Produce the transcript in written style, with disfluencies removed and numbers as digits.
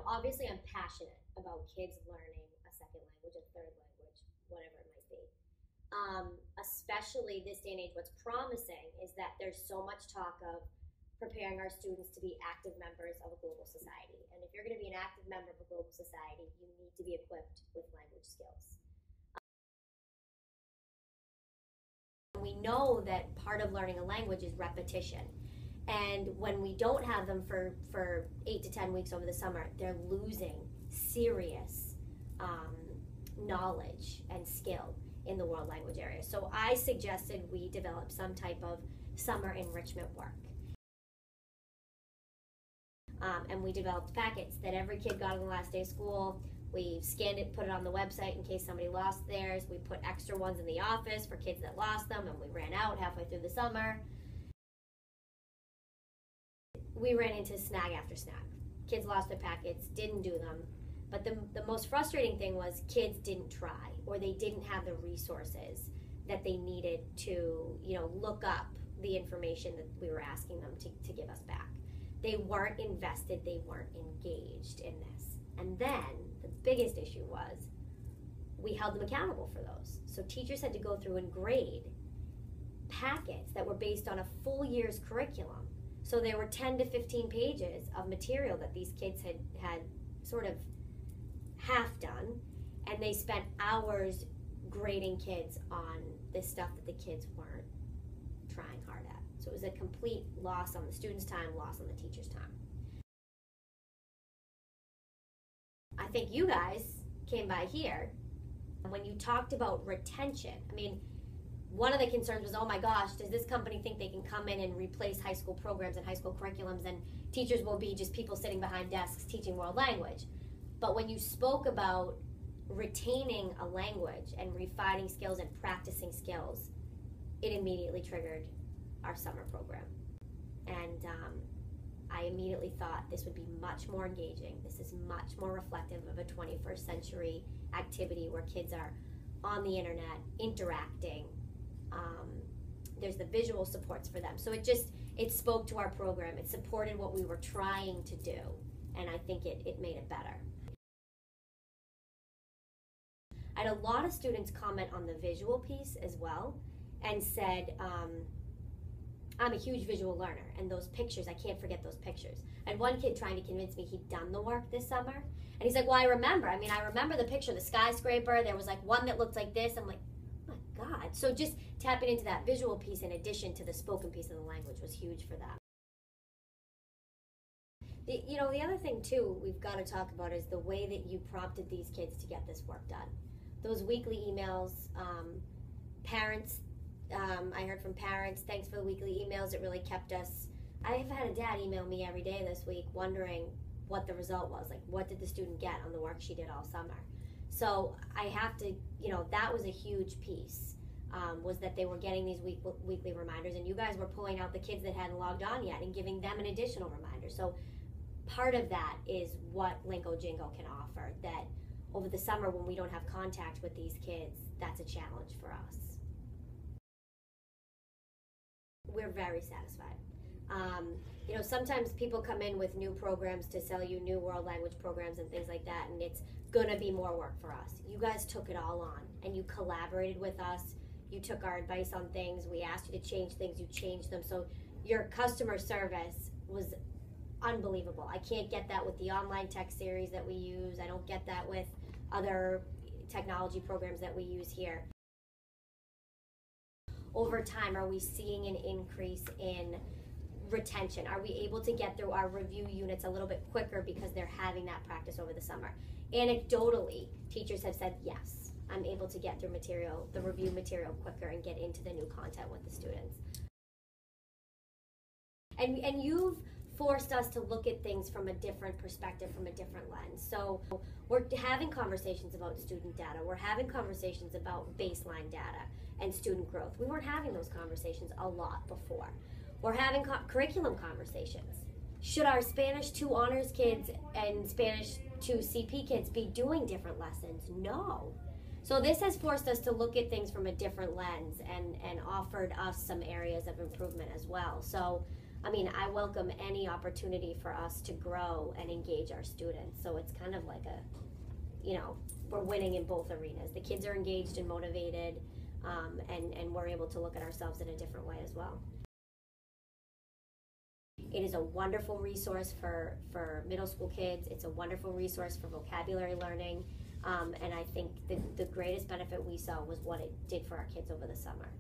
obviously I'm passionate about kids learning a second language, a third language, whatever it might be. Especially this day and age, what's promising is that there's so much talk of preparing our students to be active members of a global society. And if you're going to be an active member of a global society, you need to be equipped with language skills. We know that part of learning a language is repetition. And when we don't have them for 8 to 10 weeks over the summer, they're losing serious knowledge and skill in the world language area. So I suggested we develop some type of summer enrichment work. And we developed packets that every kid got on the last day of school. We scanned it, put it on the website in case somebody lost theirs. We put extra ones in the office for kids that lost them, and we ran out halfway through the summer. We ran into snag after snag. Kids lost their packets, didn't do them. But the most frustrating thing was kids didn't try, or they didn't have the resources that they needed to, look up the information that we were asking them to give us back. They weren't invested, they weren't engaged in this. And then the biggest issue was we held them accountable for those. So teachers had to go through and grade packets that were based on a full year's curriculum. So there were 10 to 15 pages of material that these kids had sort of half done, and they spent hours grading kids on this stuff that the kids weren't trying hard at. So it was a complete loss on the students' time, loss on the teachers' time. I think you guys came by here when you talked about retention. I mean, one of the concerns was, oh my gosh, does this company think they can come in and replace high school programs and high school curriculums, and teachers will be just people sitting behind desks teaching world language? But when you spoke about retaining a language and refining skills and practicing skills, it immediately triggered our summer program. And I immediately thought this would be much more engaging. This is much more reflective of a 21st century activity where kids are on the internet, interacting. There's the visual supports for them. So it spoke to our program. It supported what we were trying to do. And I think it made it better. I had a lot of students comment on the visual piece as well and said, I'm a huge visual learner, and those pictures, I can't forget those pictures. I had one kid trying to convince me he'd done the work this summer, and he's like, well, I remember the picture of the skyscraper. There was like one that looked like this. I'm like, oh my God. So just tapping into that visual piece in addition to the spoken piece of the language was huge for them. The other thing too we've got to talk about is the way that you prompted these kids to get this work done. Those weekly emails, parents, I heard from parents, thanks for the weekly emails, it really kept us. I've had a dad email me every day this week wondering what the result was, like what did the student get on the work she did all summer. So I have to, that was a huge piece, was that they were getting these weekly reminders, and you guys were pulling out the kids that hadn't logged on yet and giving them an additional reminder. So part of that is what Lingo Jingo can offer, that over the summer when we don't have contact with these kids, that's a challenge for us. We're very satisfied. Sometimes people come in with new programs to sell you new world language programs and things like that, and it's gonna be more work for us. You guys took it all on, and you collaborated with us. You took our advice on things. We asked you to change things. You changed them. So your customer service was unbelievable. I can't get that with the online tech series that we use. I don't get that with other technology programs that we use here. Over time, are we seeing an increase in retention? Are we able to get through our review units a little bit quicker because they're having that practice over the summer? Anecdotally, teachers have said, yes, I'm able to get through the review material quicker and get into the new content with the students. And you've forced us to look at things from a different perspective, from a different lens. So we're having conversations about student data. We're having conversations about baseline data and student growth. We weren't having those conversations a lot before. We're having curriculum conversations. Should our Spanish 2 honors kids and Spanish 2 CP kids be doing different lessons? No. So this has forced us to look at things from a different lens and offered us some areas of improvement as well. So I mean, I welcome any opportunity for us to grow and engage our students. So it's kind of like we're winning in both arenas. The kids are engaged and motivated, and we're able to look at ourselves in a different way as well. It is a wonderful resource for middle school kids. It's a wonderful resource for vocabulary learning. And I think the greatest benefit we saw was what it did for our kids over the summer.